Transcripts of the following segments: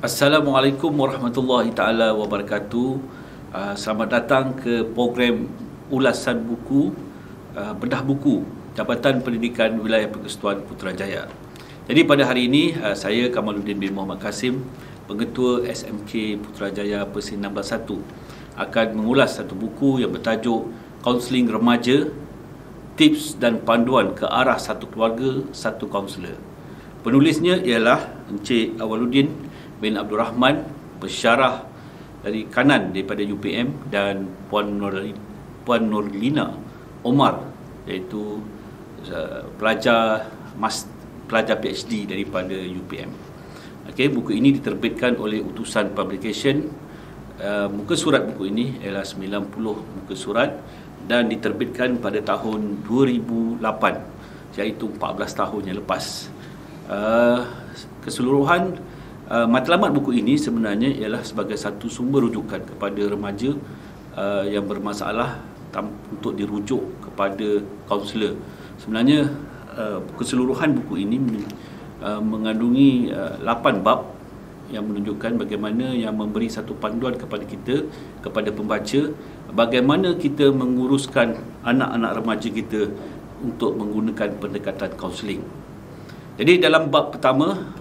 Assalamualaikum warahmatullahi taala wabarakatuh. Selamat datang ke program ulasan buku, bedah buku Jabatan Pendidikan Wilayah Persekutuan Putrajaya. Jadi pada hari ini saya Kamaluddin bin Muhammad Kasim, Pengetua SMK Putrajaya Persin 161, akan mengulas satu buku yang bertajuk Kaunseling Remaja, Tips dan Panduan ke Arah Satu Keluarga, Satu Kaunselor. Penulisnya ialah Encik Awaluddin bin Abdul Rahman, pensyarah dari kanan daripada UPM, dan Puan Nurlina Omar, iaitu pelajar PhD daripada UPM. Okey, buku ini diterbitkan oleh Utusan Publication. Muka surat buku ini ialah 90 muka surat dan diterbitkan pada tahun 2008, iaitu 14 tahun yang lepas. Keseluruhan matlamat buku ini sebenarnya ialah sebagai satu sumber rujukan kepada remaja yang bermasalah untuk dirujuk kepada kaunselor. Sebenarnya keseluruhan buku ini mengandungi 8 bab yang menunjukkan bagaimana yang memberi satu panduan kepada kita, kepada pembaca, bagaimana kita menguruskan anak-anak remaja kita untuk menggunakan pendekatan kaunseling. Jadi dalam bab pertama,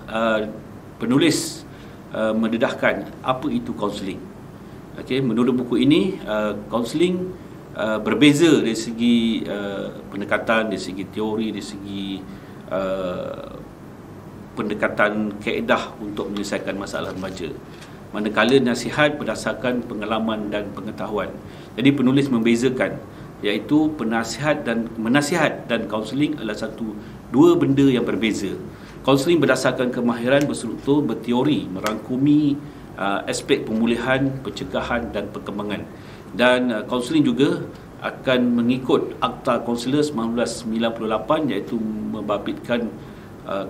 penulis mendedahkan apa itu kaunseling. Okey, menurut buku ini, kaunseling berbeza dari segi pendekatan, dari segi teori, dari segi pendekatan kaedah untuk menyelesaikan masalah remaja. Manakala nasihat berdasarkan pengalaman dan pengetahuan. Jadi penulis membezakan, iaitu menasihat dan kaunseling adalah dua benda yang berbeza. Kaunseling berdasarkan kemahiran berstruktur, berteori, merangkumi aspek pemulihan, pencegahan dan perkembangan. Dan kaunseling juga akan mengikut Akta Kaunselor 1998, iaitu membabitkan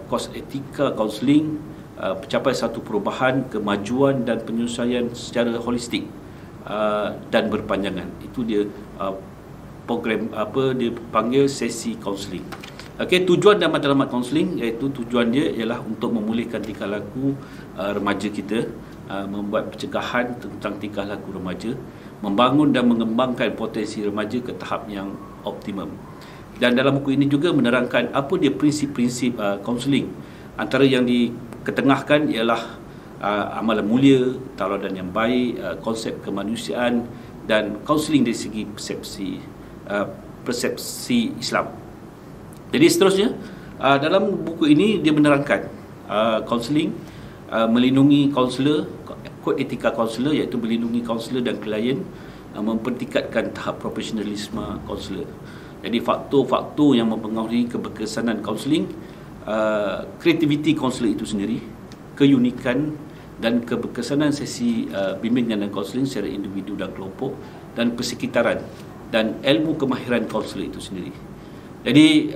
kos etika kaunseling, mencapai satu perubahan, kemajuan dan penyelesaian secara holistik dan berpanjangan. Itu dia program dia panggil sesi kaunseling. Okey, tujuan dan matlamat kaunseling, iaitu tujuan dia ialah untuk memulihkan tingkah laku remaja kita, membuat pencegahan tentang tingkah laku remaja, membangun dan mengembangkan potensi remaja ke tahap yang optimum. Dan dalam buku ini juga menerangkan apa dia prinsip-prinsip kaunseling. Antara yang diketengahkan ialah amalan mulia, tauladan yang baik, konsep kemanusiaan dan kaunseling dari segi persepsi Islam. Jadi seterusnya, dalam buku ini dia menerangkan kaunseling melindungi kaunselor, kod etika kaunselor, iaitu melindungi kaunselor dan klien, mempertingkatkan tahap profesionalisme kaunselor. Jadi faktor-faktor yang mempengaruhi keberkesanan kaunseling, kreativiti kaunselor itu sendiri, keunikan dan keberkesanan sesi bimbingan dan kaunseling secara individu dan kelompok, dan persekitaran dan ilmu kemahiran kaunselor itu sendiri. Jadi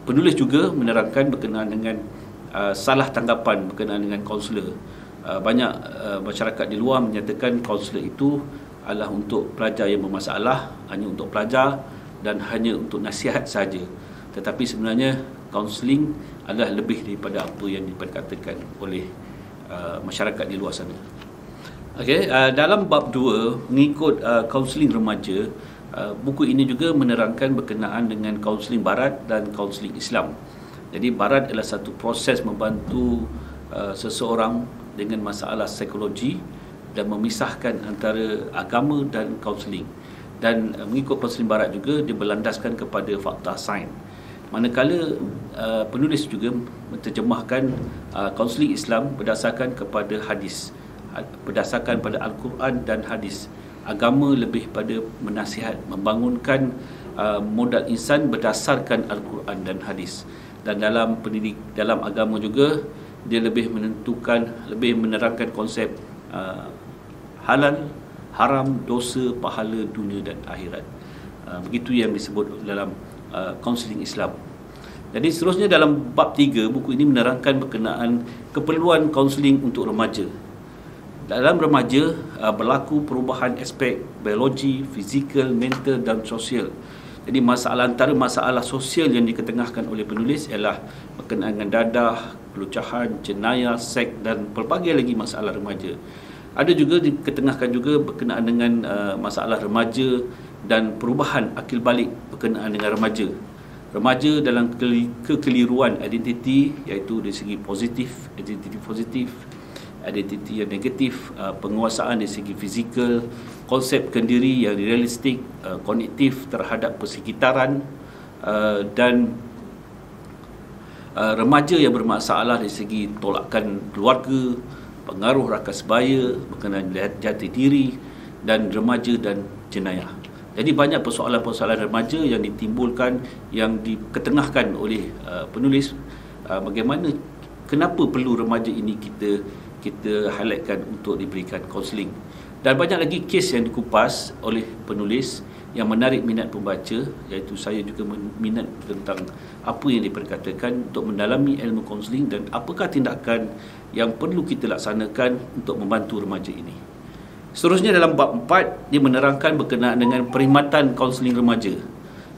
penulis juga menerangkan berkenaan dengan salah tanggapan berkenaan dengan kaunselor. Banyak masyarakat di luar menyatakan kaunselor itu adalah untuk pelajar yang bermasalah, hanya untuk pelajar dan hanya untuk nasihat saja. Tetapi sebenarnya kaunseling adalah lebih daripada apa yang diperkatakan oleh masyarakat di luar sana. Okey, dalam bab 2 mengikut kaunseling remaja, buku ini juga menerangkan berkenaan dengan kaunseling barat dan kaunseling Islam. Jadi barat adalah satu proses membantu seseorang dengan masalah psikologi dan memisahkan antara agama dan kaunseling. Dan mengikut kaunseling barat juga dia berlandaskan kepada fakta sains. Manakala penulis juga menterjemahkan kaunseling Islam berdasarkan kepada hadis, berdasarkan pada Al-Quran dan hadis. Agama lebih pada menasihat, membangunkan modal insan berdasarkan Al-Quran dan hadis. Dan dalam agama juga dia lebih menerangkan konsep halal, haram, dosa, pahala dunia dan akhirat. Begitu yang disebut dalam kaunseling Islam. Jadi seterusnya dalam bab 3, buku ini menerangkan berkenaan keperluan kaunseling untuk remaja. Dalam remaja berlaku perubahan aspek biologi, fizikal, mental dan sosial. Jadi antara masalah sosial yang diketengahkan oleh penulis ialah berkenaan dengan dadah, pelucahan, jenayah, seks dan pelbagai lagi masalah remaja. Ada juga diketengahkan juga berkenaan dengan masalah remaja dan perubahan akil balik berkenaan dengan remaja. Remaja dalam kekeliruan identiti, iaitu dari segi positif, identiti positif, identiti yang negatif, penguasaan dari segi fizikal, konsep kendiri yang realistik, kognitif terhadap persekitaran, dan remaja yang bermasalah dari segi tolakan keluarga, pengaruh rakan sebaya, berkenaan jati diri, dan remaja dan jenayah. Jadi banyak persoalan-persoalan remaja yang ditimbulkan, yang diketengahkan oleh penulis. Bagaimana, kenapa perlu remaja ini kita highlightkan untuk diberikan kaunseling. Dan banyak lagi kes yang dikupas oleh penulis yang menarik minat pembaca, iaitu saya juga minat tentang apa yang diperkatakan untuk mendalami ilmu kaunseling dan apakah tindakan yang perlu kita laksanakan untuk membantu remaja ini. Seterusnya dalam bab 4, dia menerangkan berkenaan dengan perkhidmatan kaunseling remaja,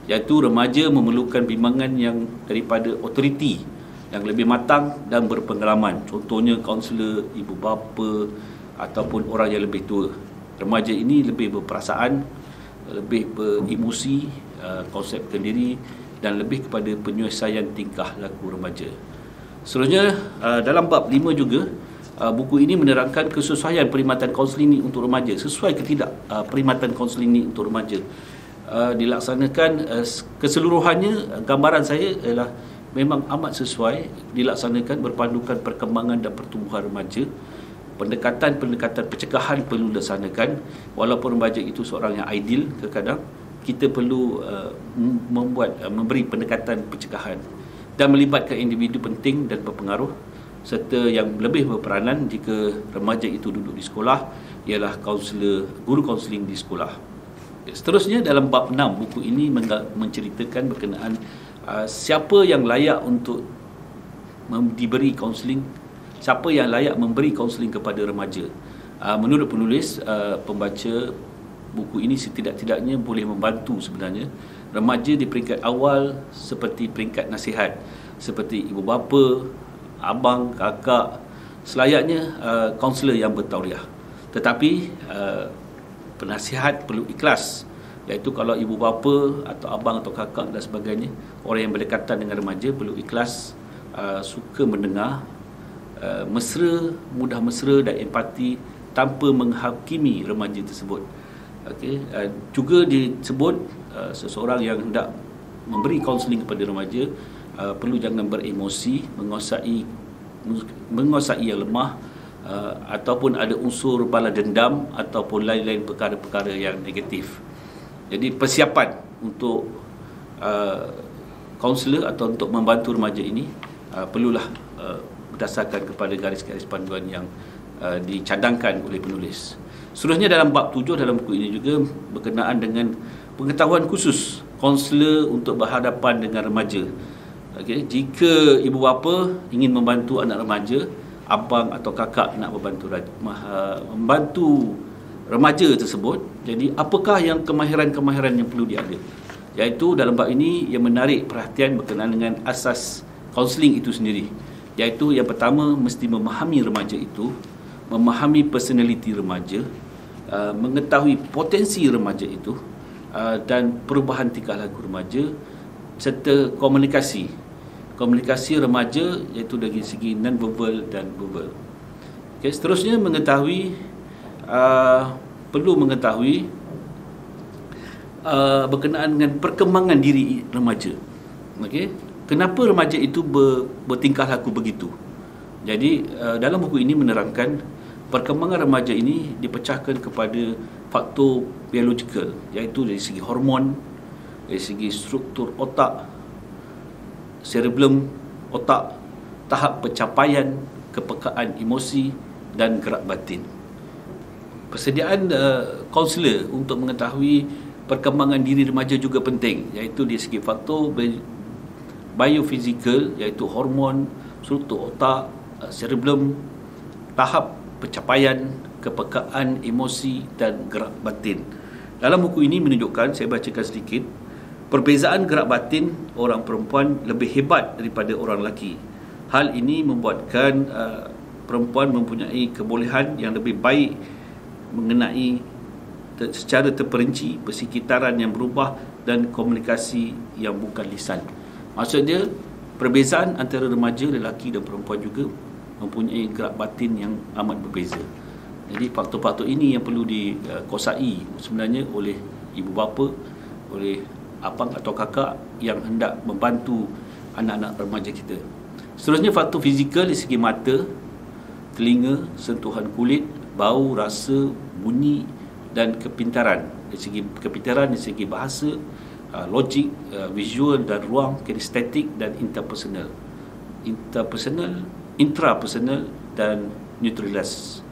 iaitu remaja memerlukan bimbingan yang daripada autoriti yang lebih matang dan berpengalaman. Contohnya kaunselor, ibu bapa ataupun orang yang lebih tua. Remaja ini lebih berperasaan, lebih beremosi, konsep kendiri dan lebih kepada penyelesaian tingkah laku remaja. Seterusnya dalam bab 5 juga, buku ini menerangkan kesesuaian perkhidmatan kaunseling ini untuk remaja. Sesuai ke tidak perkhidmatan kaunseling ini untuk remaja dilaksanakan keseluruhannya? Gambaran saya ialah memang amat sesuai dilaksanakan berpandukan perkembangan dan pertumbuhan remaja. Pendekatan-pendekatan pencegahan perlu dilaksanakan. Walaupun remaja itu seorang yang ideal, kadang-kadang kita perlu memberi pendekatan pencegahan dan melibatkan individu penting dan berpengaruh serta yang lebih berperanan jika remaja itu duduk di sekolah ialah kaunselor, guru kaunseling di sekolah. Seterusnya dalam bab 6, buku ini menceritakan berkenaan siapa yang layak untuk diberi kaunseling, siapa yang layak memberi kaunseling kepada remaja. Menurut penulis, pembaca buku ini setidak-tidaknya boleh membantu sebenarnya remaja di peringkat awal seperti peringkat nasihat, seperti ibu bapa, abang, kakak, selayaknya kaunselor yang bertauliah. Tetapi penasihat perlu ikhlas, iaitu kalau ibu bapa atau abang atau kakak dan sebagainya, orang yang berdekatan dengan remaja perlu ikhlas, suka mendengar, mesra, mudah mesra dan empati tanpa menghakimi remaja tersebut. Okey, juga disebut seseorang yang hendak memberi kaunseling kepada remaja perlu jangan beremosi, menguasai yang lemah, ataupun ada unsur bala dendam ataupun lain-lain perkara-perkara yang negatif. Jadi persiapan untuk kaunselor atau untuk membantu remaja ini perlulah berdasarkan kepada garis-garis panduan yang dicadangkan oleh penulis. Seterusnya dalam bab 7 dalam buku ini juga berkenaan dengan pengetahuan khusus kaunselor untuk berhadapan dengan remaja. Okey, jika ibu bapa ingin membantu anak remaja, abang atau kakak nak membantu remaja tersebut, jadi apakah yang kemahiran-kemahiran yang perlu dia ada? Iaitu dalam bab ini yang menarik perhatian berkenaan dengan asas kaunseling itu sendiri. Iaitu yang pertama, mesti memahami remaja itu, memahami personaliti remaja, mengetahui potensi remaja itu, dan perubahan tingkah laku remaja, serta komunikasi remaja, iaitu dari segi non-verbal dan verbal. Okay, seterusnya perlu mengetahui berkenaan dengan perkembangan diri remaja. Okay, kenapa remaja itu bertingkah laku begitu? Jadi dalam buku ini menerangkan perkembangan remaja ini dipecahkan kepada faktor biologikal, iaitu dari segi hormon, dari segi struktur otak, cerebellum otak, tahap pencapaian, kepekaan emosi dan gerak batin. Persediaan kaunselor untuk mengetahui perkembangan diri remaja juga penting, iaitu dari segi faktor biofizikal, iaitu hormon, struktur otak, cerebellum, tahap pencapaian, kepekaan emosi dan gerak batin. Dalam buku ini menunjukkan, saya bacakan sedikit, perbezaan gerak batin orang perempuan lebih hebat daripada orang lelaki. Hal ini membuatkan perempuan mempunyai kebolehan yang lebih baik mengenai secara terperinci persekitaran yang berubah dan komunikasi yang bukan lisan. Maksudnya, perbezaan antara remaja, lelaki dan perempuan juga mempunyai gerak batin yang amat berbeza. Jadi faktor-faktor ini yang perlu dikuasai sebenarnya oleh ibu bapa, oleh abang atau kakak yang hendak membantu anak-anak remaja kita. Seterusnya, faktor fizikal dari segi mata, telinga, sentuhan kulit, bau, rasa, bunyi dan kepintaran. Dari segi kepintaran, dari segi bahasa, logik, visual dan ruang, kinestetik dan intrapersonal dan neutralitas.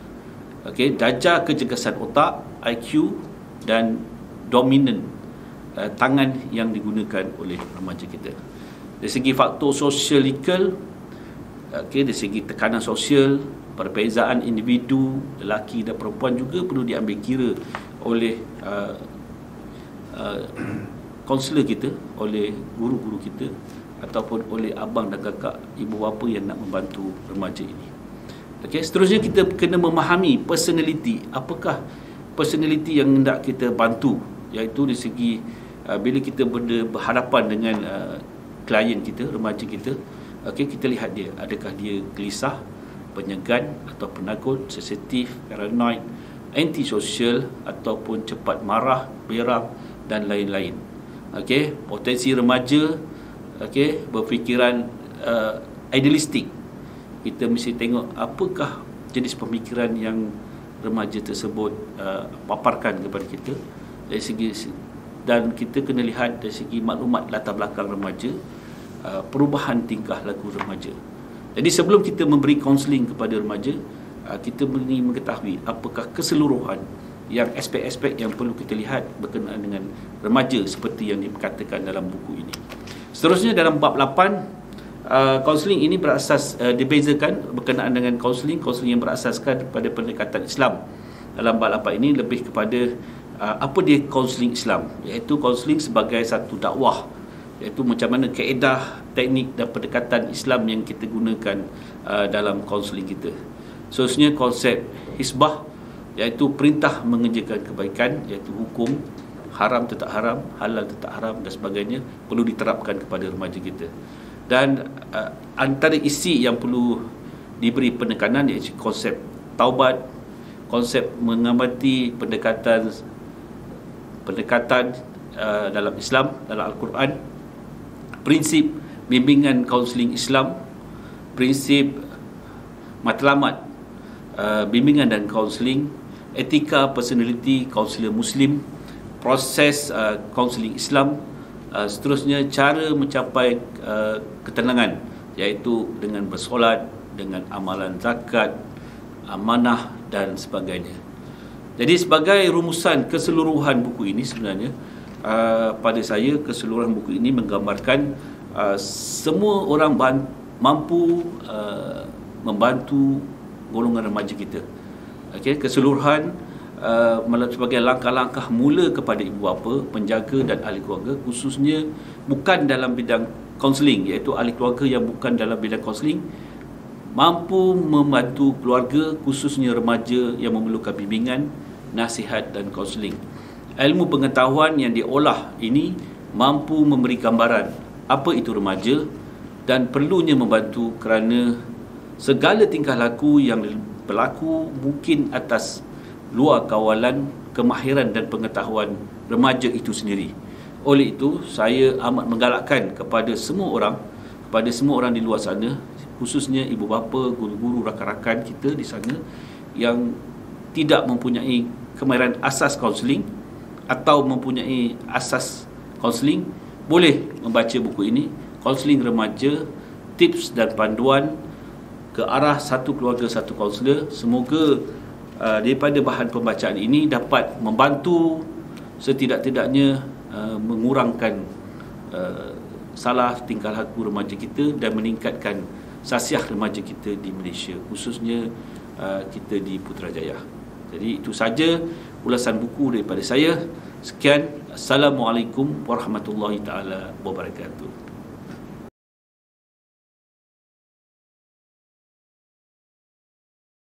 Okey, darjah kecergasan otak, IQ dan dominan tangan yang digunakan oleh remaja kita. Dari segi faktor sosialikal, okey, dari segi tekanan sosial, perbezaan individu lelaki dan perempuan juga perlu diambil kira oleh kaunselor kita, oleh guru-guru kita ataupun oleh abang dan kakak, ibu bapa yang nak membantu remaja ini. Okey, seterusnya kita kena memahami personality. Apakah personality yang hendak kita bantu, iaitu dari segi bila kita berhadapan dengan klien kita, remaja kita, okey, kita lihat dia, adakah dia gelisah, penyegan atau penakut, sensitif, paranoid, antisosial ataupun cepat marah, berang dan lain-lain. Okey, potensi remaja, okey, berfikiran idealistik. Kita mesti tengok apakah jenis pemikiran yang remaja tersebut paparkan kepada kita dari segi, dan kita kena lihat dari segi maklumat latar belakang remaja, perubahan tingkah laku remaja. Jadi sebelum kita memberi kaunseling kepada remaja, kita ingin mengetahui apakah keseluruhan yang aspek-aspek yang perlu kita lihat berkenaan dengan remaja seperti yang dikatakan dalam buku ini. Seterusnya, dalam bab 8, kaunseling ini berasas dibezakan berkenaan dengan kaunseling yang berasaskan pada pendekatan Islam. Dalam bab 8 ini lebih kepada apa dia kaunseling Islam, iaitu kaunseling sebagai satu dakwah, iaitu macam mana kaedah, teknik dan pendekatan Islam yang kita gunakan dalam kaunseling kita. Seterusnya, konsep hisbah, iaitu perintah mengerjakan kebaikan, iaitu hukum haram tetap haram, halal tetap haram dan sebagainya perlu diterapkan kepada remaja kita. Dan antara isi yang perlu diberi penekanan iaitu konsep taubat, konsep mengamati pendekatan dalam Islam, dalam Al-Quran, prinsip bimbingan kaunseling Islam, prinsip matlamat bimbingan dan kaunseling, etika personality kaunselor Muslim, proses kaunseling Islam, seterusnya cara mencapai ketenangan, iaitu dengan bersolat, dengan amalan zakat, amanah dan sebagainya. Jadi sebagai rumusan keseluruhan buku ini sebenarnya, pada saya keseluruhan buku ini menggambarkan semua orang mampu membantu golongan remaja kita. Okey, keseluruhan sebagai langkah-langkah mula kepada ibu bapa, penjaga dan ahli keluarga, khususnya bukan dalam bidang kaunseling, iaitu ahli keluarga yang bukan dalam bidang kaunseling, mampu membantu keluarga, khususnya remaja yang memerlukan bimbingan, nasihat dan kaunseling. Ilmu pengetahuan yang diolah ini mampu memberi gambaran apa itu remaja dan perlunya membantu, kerana segala tingkah laku yang berlaku mungkin atas luar kawalan kemahiran dan pengetahuan remaja itu sendiri. Oleh itu, saya amat menggalakkan kepada semua orang di luar sana, khususnya ibu bapa, guru-guru, rakan-rakan kita di sana yang tidak mempunyai kemahiran asas kaunseling atau mempunyai asas kaunseling, boleh membaca buku ini, Kaunseling Remaja, Tips dan Panduan ke arah satu keluarga satu kaunselor. Semoga daripada bahan pembacaan ini dapat membantu setidak-tidaknya mengurangkan salah tingkah laku remaja kita dan meningkatkan sasiah remaja kita di Malaysia, khususnya kita di Putrajaya. Jadi itu saja ulasan buku daripada saya. Sekian, Assalamualaikum warahmatullahi taala wabarakatuh.